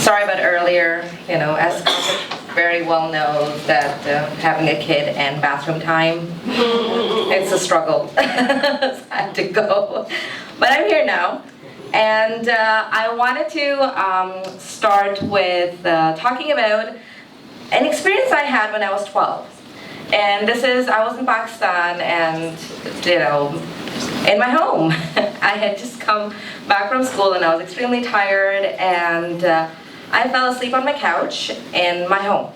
Sorry about earlier, as very well knows that having a kid and bathroom time, it's a struggle. I have to go. But I'm here now. And I wanted to start with talking about an experience I had when I was 12. And I was in Pakistan and, in my home. I had just come back from school and I was extremely tired, and I fell asleep on my couch in my home,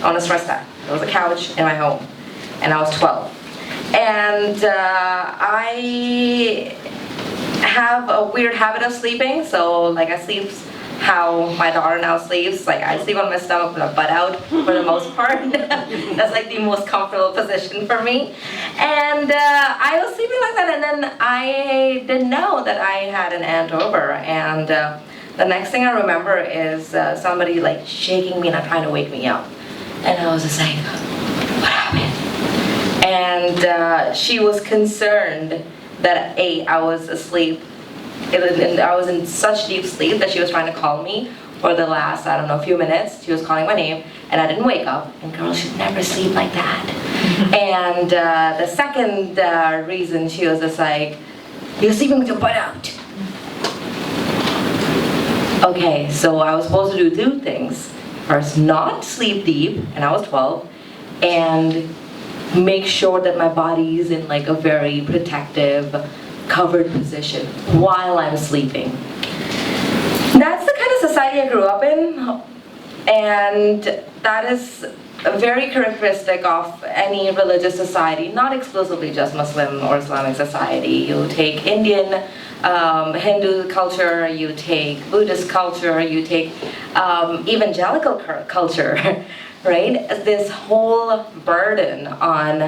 on a stress pack. There was a couch in my home, and I was 12. And I have a weird habit of sleeping, so I sleep how my daughter now sleeps. I sleep on my stomach with my butt out for the most part. That's the most comfortable position for me. And I was sleeping like that, and then I didn't know that I had an aunt over. And the next thing I remember is somebody shaking me and trying to wake me up. And I was just like, what happened? And she was concerned that I was asleep. I was in such deep sleep that she was trying to call me for the last, few minutes. She was calling my name, and I didn't wake up. And girls should never sleep like that. And the second reason, she was just like, you're sleeping with your butt out. Okay, so I was supposed to do two things. First, not sleep deep, and I was 12, and make sure that my body is in a very protective, covered position while I'm sleeping. That's the kind of society I grew up in, and that is very characteristic of any religious society, not exclusively just Muslim or Islamic society. You take Indian, Hindu culture, you take Buddhist culture, you take evangelical culture, right? This whole burden on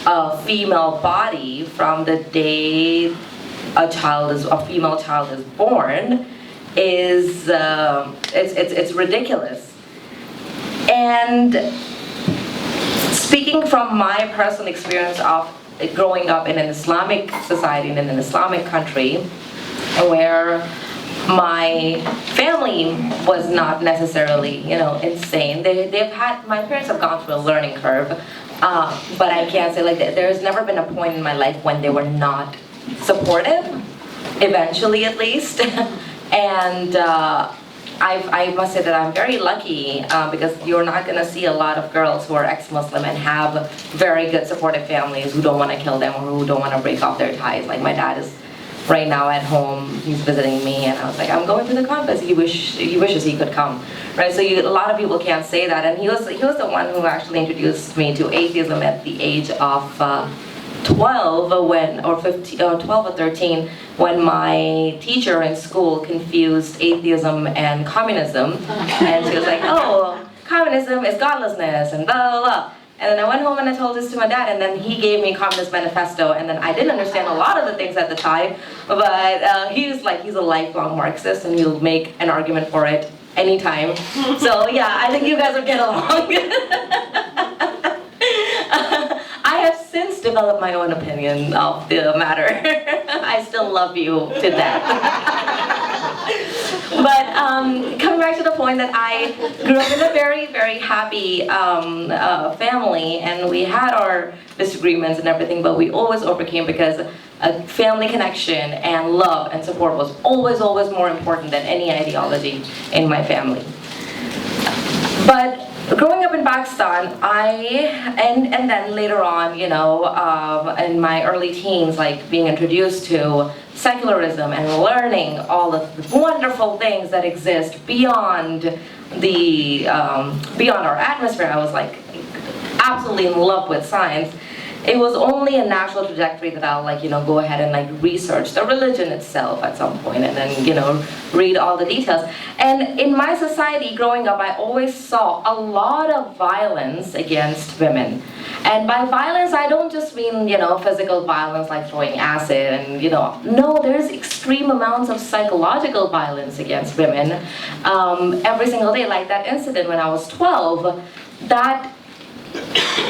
a female body from the day a female child is born is it's ridiculous. And speaking from my personal experience of growing up in an Islamic society and in an Islamic country, where my family was not necessarily, insane. My parents have gone through a learning curve, but I can't say there's never been a point in my life when they were not supportive, eventually at least. And I must say that I'm very lucky because you're not going to see a lot of girls who are ex-Muslim and have very good supportive families who don't want to kill them or who don't want to break off their ties. My dad is right now at home, he's visiting me, and I was like, I'm going to the conference. He wishes he could come, right? So a lot of people can't say that, and he was the one who actually introduced me to atheism at the age of 12 or 13, when my teacher in school confused atheism and communism, and she was like, oh, communism is godlessness, and blah, blah, blah. And then I went home and I told this to my dad, and then he gave me Communist Manifesto, and then I didn't understand a lot of the things at the time, but he's a lifelong Marxist, and he'll make an argument for it anytime. So yeah, I think you guys will get along. I have since developed my own opinion of the matter. I still love you to death. But coming back to the point that I grew up in a very, very happy family, and we had our disagreements and everything, but we always overcame because a family connection and love and support was always, always more important than any ideology in my family. But growing up in Pakistan, and then later on, in my early teens, being introduced to secularism and learning all of the wonderful things that exist beyond our atmosphere. I was absolutely in love with science. It was only a natural trajectory that I'll go ahead and research the religion itself at some point, and then read all the details. And in my society growing up, I always saw a lot of violence against women. And by violence, I don't just mean physical violence like throwing acid and no, there's extreme amounts of psychological violence against women every single day. Like that incident when I was 12,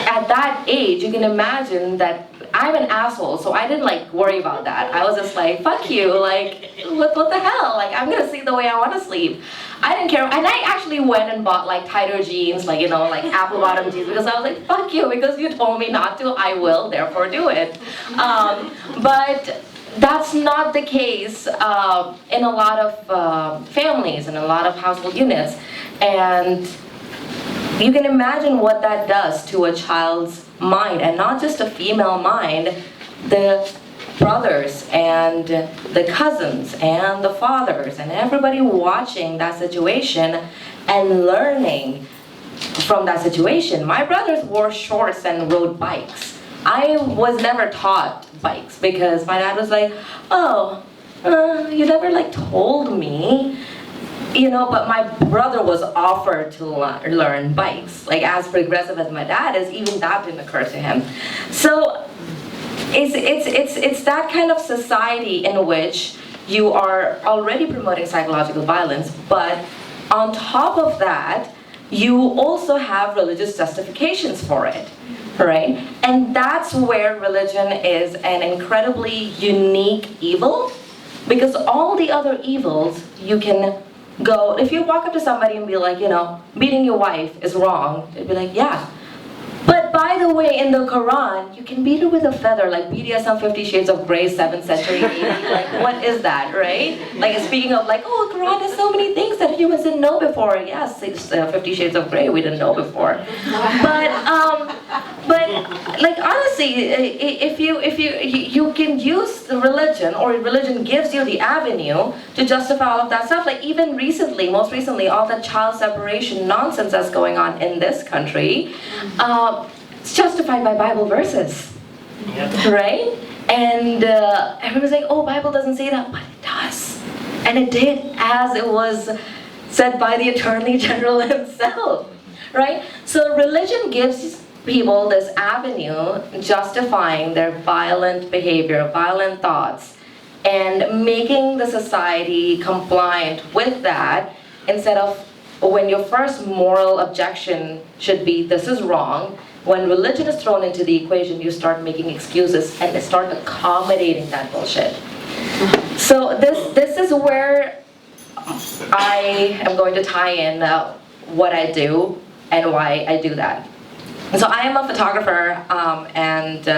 at that age, you can imagine that I'm an asshole, so I didn't like worry about that. I was just like, fuck you, like, what the hell? Like, I'm gonna sleep the way I want to sleep. I didn't care, and I actually went and bought like tighter jeans, like, you know, like apple bottom jeans, because I was like, fuck you, because you told me not to, I will therefore do it. But that's not the case in a lot of families and a lot of household units. And you can imagine what that does to a child's mind, and not just a female mind, the brothers and the cousins and the fathers and everybody watching that situation and learning from that situation. My brothers wore shorts and rode bikes. I was never taught bikes because my dad was like, oh, you never like told me. You know, but my brother was offered to learn bikes. Like, as progressive as my dad is, even that didn't occur to him. So it's that kind of society in which you are already promoting psychological violence, but on top of that, you also have religious justifications for it, right? And that's where religion is an incredibly unique evil, because all the other evils you can go, if you walk up to somebody and be like, you know, beating your wife is wrong, they'd be like, yeah. But by the way, in the Quran, you can beat her with a feather, like BDSM 50 Shades of Grey, 7th century AD. Like, what is that, right? Like, speaking of like, oh, Quran has so many things that humans didn't know before. Yes, 50 Shades of Grey, we didn't know before. But like, honestly, if you can use the religion, or religion gives you the avenue to justify all of that stuff. Like, even recently, most recently, all that child separation nonsense that's going on in this country, it's justified by Bible verses, right? And everyone's like, oh, Bible doesn't say that, but it does. And it did, as it was said by the Attorney General himself, right? So religion gives people this avenue justifying their violent behavior, violent thoughts, and making the society compliant with that, instead of when your first moral objection should be, this is wrong. When religion is thrown into the equation, you start making excuses and start accommodating that bullshit. So this is where I am going to tie in what I do and why I do that. So I am a photographer, and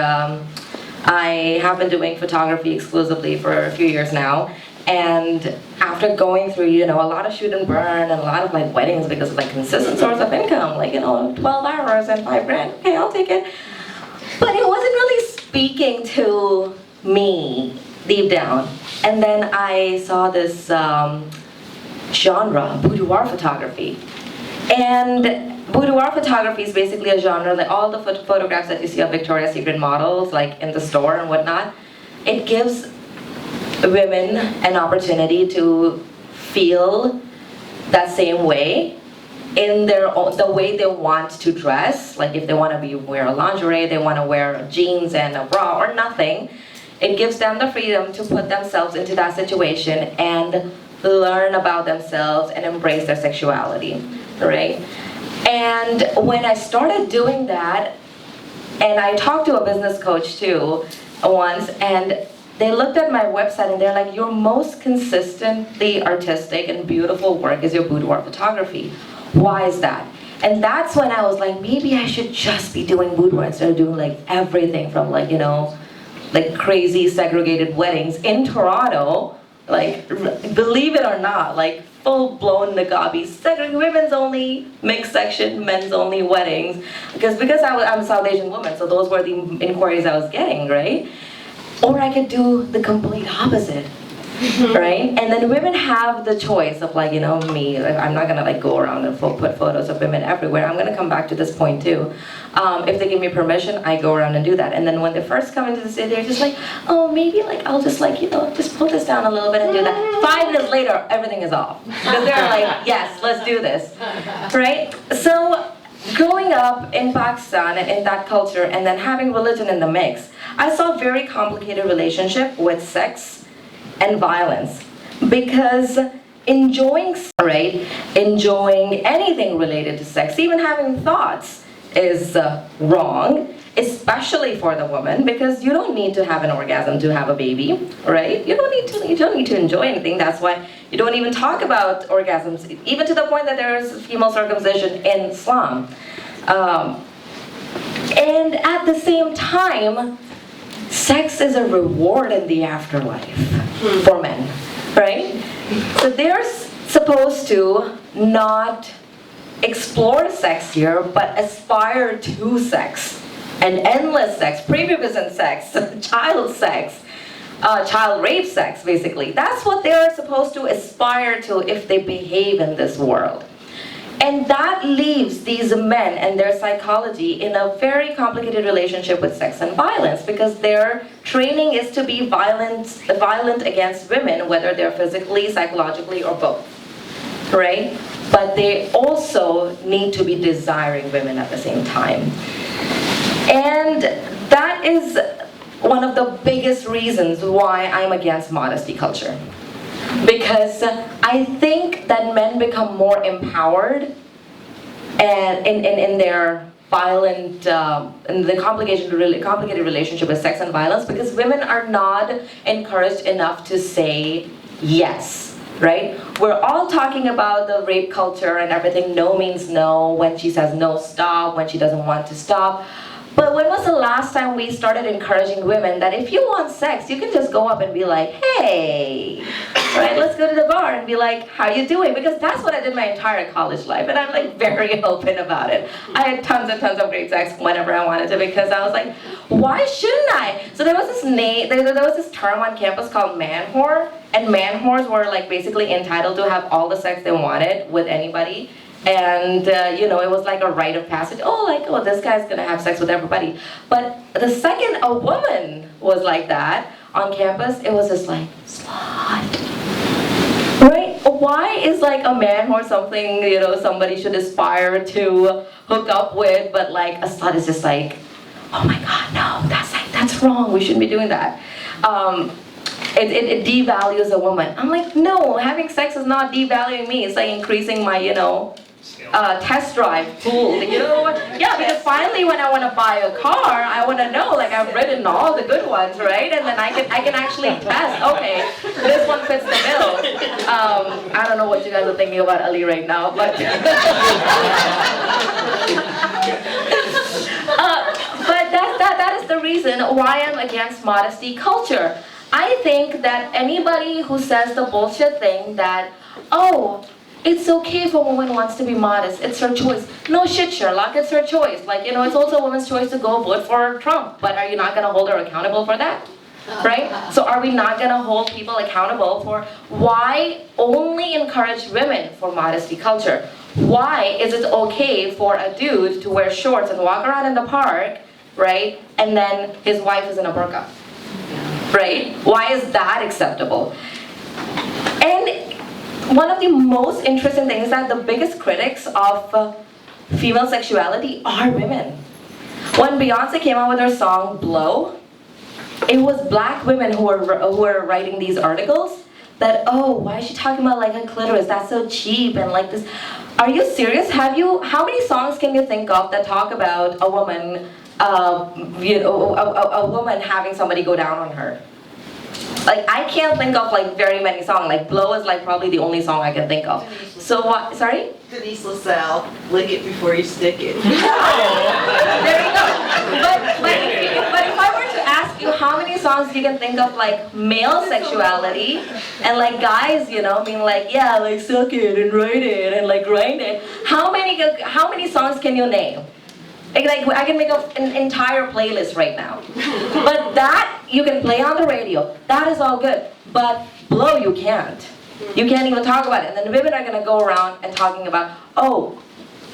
I have been doing photography exclusively for a few years now. And after going through, you know, a lot of shoot and burn and a lot of like weddings, because of like consistent source of income, like, you know, 12 hours and $5,000, okay, I'll take it. But it wasn't really speaking to me deep down. And then I saw this genre, boudoir photography. And boudoir photography is basically a genre, like all the photographs that you see of Victoria's Secret models, like in the store and whatnot, it gives women an opportunity to feel that same way in their own, the way they want to dress. Like if they want to wear a lingerie, they want to wear jeans and a bra or nothing. It gives them the freedom to put themselves into that situation and learn about themselves and embrace their sexuality, right? And when I started doing that, and I talked to a business coach too once, and they looked at my website and they're like, your most consistently artistic and beautiful work is your boudoir photography. Why is that? And that's when I was like, maybe I should just be doing boudoir instead of doing like everything from like, you know, like crazy segregated weddings in Toronto, like believe it or not, like full-blown niqabi, women's only, mixed section, men's only weddings. Because I'm a South Asian woman, so those were the inquiries I was getting, right? Or I could do the complete opposite, right? And then women have the choice of like, you know, me, like, I'm not gonna like go around and put photos of women everywhere. I'm gonna come back to this point too. If they give me permission, I go around and do that. And then when they first come into the city, they're just like, oh, maybe like I'll just like, you know, just pull this down a little bit and do that. 5 minutes later, everything is off. Because they're like, yes, let's do this, right? So growing up in Pakistan and in that culture, and then having religion in the mix, I saw a very complicated relationship with sex and violence. Because enjoying anything related to sex, even having thoughts, is wrong. especially for the woman, because you don't need to have an orgasm to have a baby, right? You don't need to enjoy anything. That's why you don't even talk about orgasms, even to the point that there is female circumcision in Islam. And at the same time, sex is a reward in the afterlife for men, right? So they're supposed to not explore sex here, but aspire to sex. And endless sex, prepubescent sex, child rape sex, basically. That's what they're supposed to aspire to if they behave in this world. And that leaves these men and their psychology in a very complicated relationship with sex and violence, because their training is to be violent against women, whether they're physically, psychologically, or both, right? But they also need to be desiring women at the same time. And that is one of the biggest reasons why I'm against modesty culture. Because I think that men become more empowered and in their violent, in the complicated relationship with sex and violence, because women are not encouraged enough to say yes, right? We're all talking about the rape culture and everything. No means no. When she says no, stop. When she doesn't want to stop. But when was the last time we started encouraging women that if you want sex, you can just go up and be like, hey, right, let's go to the bar and be like, how you doing? Because that's what I did my entire college life, and I'm like very open about it. I had tons and tons of great sex whenever I wanted to, because I was like, why shouldn't I? So there was this term on campus called man whore, and man whores were like basically entitled to have all the sex they wanted with anybody. And, it was like a rite of passage. Oh, this guy's going to have sex with everybody. But the second a woman was like that on campus, it was just like, slut. Right? Why is like a man or something, somebody should aspire to hook up with, but like a slut is just like, oh my God, no, that's wrong. We shouldn't be doing that. It devalues a woman. I'm like, no, having sex is not devaluing me. It's like increasing my, test drive pool. You know what? Yeah, because finally when I want to buy a car, I want to know, like, I've ridden all the good ones, right? And then I can actually test, okay, this one fits the bill. I don't know what you guys are thinking about Ali right now, but but that is the reason why I'm against modesty culture. I think that anybody who says the bullshit thing that, it's okay if a woman wants to be modest, it's her choice. No shit, Sherlock, it's her choice. Like, it's also a woman's choice to go vote for Trump, but are you not gonna hold her accountable for that? Right? So are we not gonna hold people accountable for why only encourage women for modesty culture? Why is it okay for a dude to wear shorts and walk around in the park, right? And then his wife is in a burqa, right? Why is that acceptable? And one of the most interesting things is that the biggest critics of female sexuality are women. When Beyonce came out with her song Blow, it was black women who were writing these articles that, why is she talking about like a clitoris? That's so cheap and like this. Are you serious? How many songs can you think of that talk about a woman, a woman having somebody go down on her? Like, I can't think of like very many songs. Like Blow is like probably the only song I can think of. So what? Sorry? Denise LaSalle, lick it before you stick it. There you go. But if I were to ask you how many songs you can think of like male sexuality and like guys, being like, yeah, like suck it and ride it and like grind it. How many songs can you name? Like I can make an entire playlist right now. But that you can play on the radio. That is all good. But Blow you can't. You can't even talk about it. And then women are gonna go around and talking about,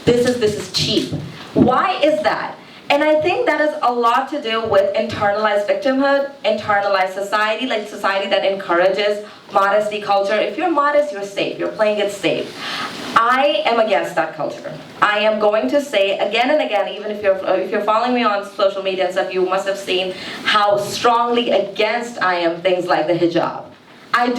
this is cheap. Why is that? And I think that has a lot to do with internalized victimhood, internalized society, like society that encourages modesty culture. If you're modest, you're safe. You're playing it safe. I am against that culture. I am going to say again and again, even if you're following me on social media and stuff, you must have seen how strongly against I am things like the hijab. I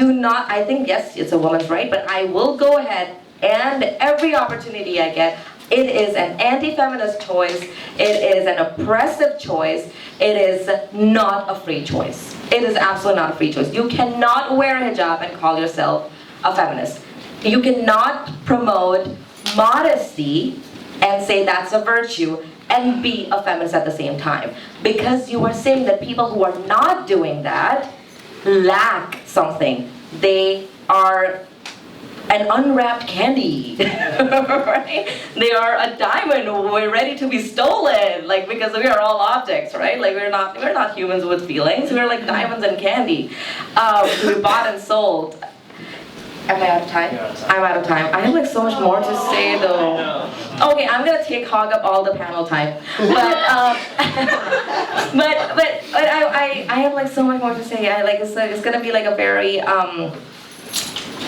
think, yes, it's a woman's right, but I will go ahead and every opportunity I get, It is an anti-feminist choice. It is an oppressive choice. It is not a free choice. It is absolutely not a free choice. You cannot wear a hijab and call yourself a feminist. You cannot promote modesty and say that's a virtue and be a feminist at the same time. Because you are saying that people who are not doing that lack something. They are an unwrapped candy, right? They are a diamond. We're ready to be stolen, like, because we are all objects, right? Like, we're not humans with feelings. We're like diamonds and candy. We're bought and sold. Am I out of time? I'm out of time. I have like so much more to say though. Okay, I'm gonna hog up all the panel time. But I have like so much more to say. It's gonna be like a very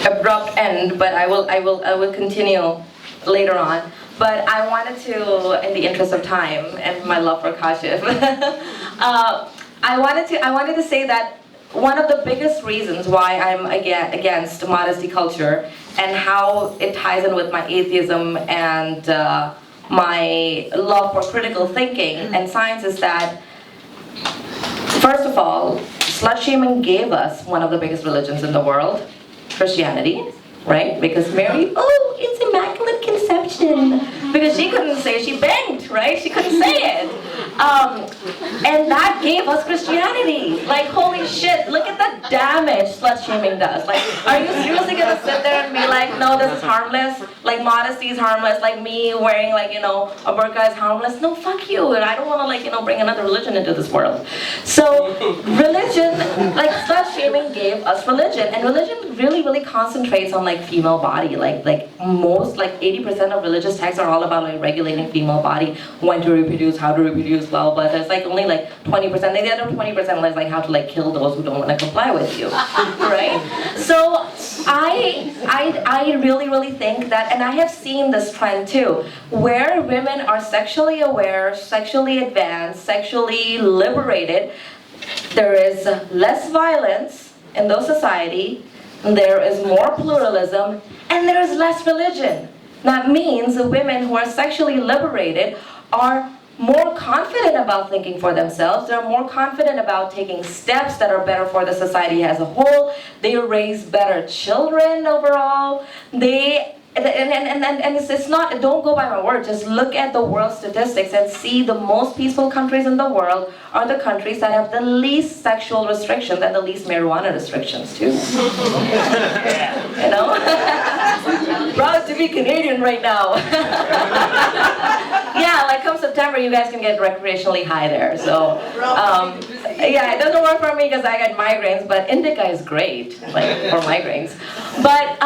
abrupt end, but I will continue later on. But I wanted to, in the interest of time and my love for Kashif, I wanted to say that one of the biggest reasons why I'm against modesty culture and how it ties in with my atheism and my love for critical thinking and science is that, first of all, slut shaming gave us one of the biggest religions in the world, Christianity, right? Because Mary, oh, it's immaculate conception. Because she couldn't say, she begged, right? She couldn't say it. And that gave us Christianity. Like, holy shit, look at the damage slut shaming does. Like, are you seriously gonna sit there and be like, no, this is harmless? Like, modesty is harmless, like me wearing, like, you know, a burqa is harmless? No, fuck you. And I don't wanna, like, you know, bring another religion into this world. So, religion, like, slut shaming gave us religion. And religion really, really concentrates on, like, female body. Like most, like 80% of religious texts are all about, like, regulating female body, when to reproduce, how to reproduce, blah, blah. There's, like, only, like, 20%. The other 20% is, like, how to, like, kill those who don't want to comply with you, right? So, I really, really think that, and I have seen this trend, too, where women are sexually aware, sexually advanced, sexually liberated, there is less violence in those society, there is more pluralism, and there is less religion. That means the women who are sexually liberated are more confident about thinking for themselves. They're more confident about taking steps that are better for the society as a whole. They raise better children overall. And it's not, don't go by my word, just look at the world statistics and see the most peaceful countries in the world are the countries that have the least sexual restrictions and the least marijuana restrictions too. You know? Proud to be Canadian right now. Yeah, like come September you guys can get recreationally high there. So, yeah, it doesn't work for me because I get migraines, but indica is great, like for migraines. But,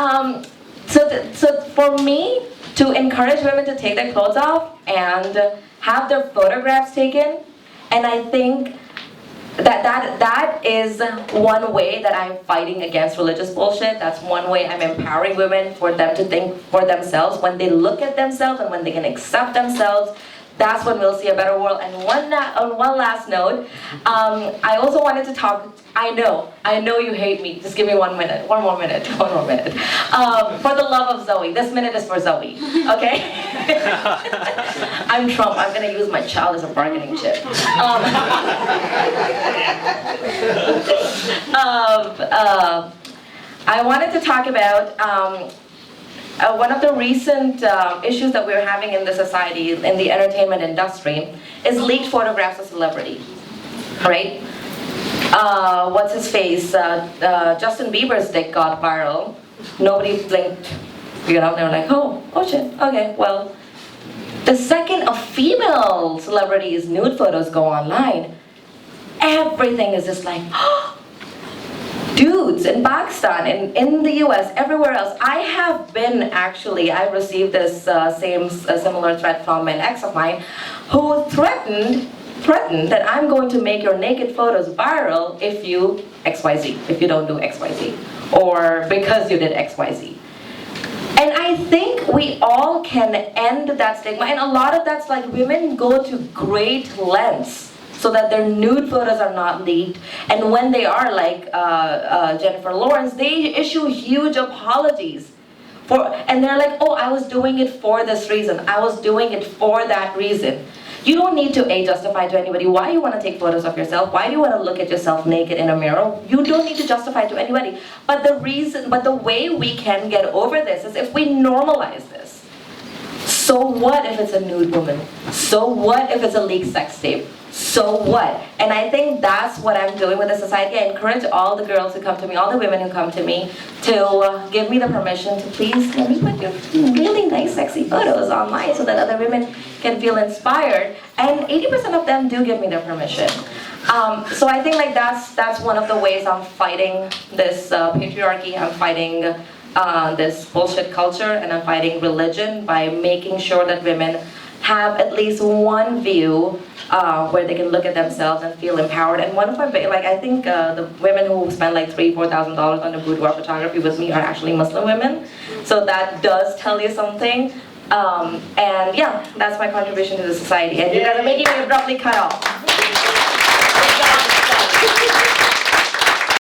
So for me, to encourage women to take their clothes off and have their photographs taken, and I think that is one way that I'm fighting against religious bullshit. That's one way I'm empowering women for them to think for themselves. When they look at themselves and when they can accept themselves, that's when we'll see a better world. And on one last note, I also wanted to talk, I know you hate me. Just give me 1 minute, one more minute. For the love of Zoe. This minute is for Zoe, okay? I'm Trump, I'm gonna use my child as a bargaining chip. I wanted to talk about one of the recent issues that we're having in the society, in the entertainment industry, is leaked photographs of celebrity, right? What's his face? Justin Bieber's dick got viral. Nobody blinked, you know, they were like, oh shit, okay, well. The second a female celebrity's nude photos go online, everything is just like, oh, dudes in Pakistan, in the US, everywhere else. I received this similar threat from an ex of mine who threatened that I'm going to make your naked photos viral if you XYZ, if you don't do XYZ, or because you did XYZ. And I think we all can end that stigma, and a lot of that's like women go to great lengths so that their nude photos are not leaked. And when they are, like Jennifer Lawrence, they issue huge apologies And they're like, oh, I was doing it for this reason. I was doing it for that reason. You don't need to justify to anybody why you want to take photos of yourself, why do you want to look at yourself naked in a mirror. You don't need to justify to anybody. But the way we can get over this is if we normalize this. So what if it's a nude woman? So what if it's a leaked sex tape? So what? And I think that's what I'm doing with the society. I encourage all the girls who come to me, all the women who come to me, to give me the permission to please let me put your really nice, sexy photos online so that other women can feel inspired. And 80% of them do give me their permission. So I think like that's one of the ways I'm fighting this patriarchy. I'm fighting this bullshit culture, and I'm fighting religion by making sure that women have at least one view where they can look at themselves and feel empowered. And one of my, like I think the women who spend like $3,000-4,000 on the boudoir photography with me are actually Muslim women. So that does tell you something. And yeah, that's my contribution to the society. And you guys are making me abruptly cut off.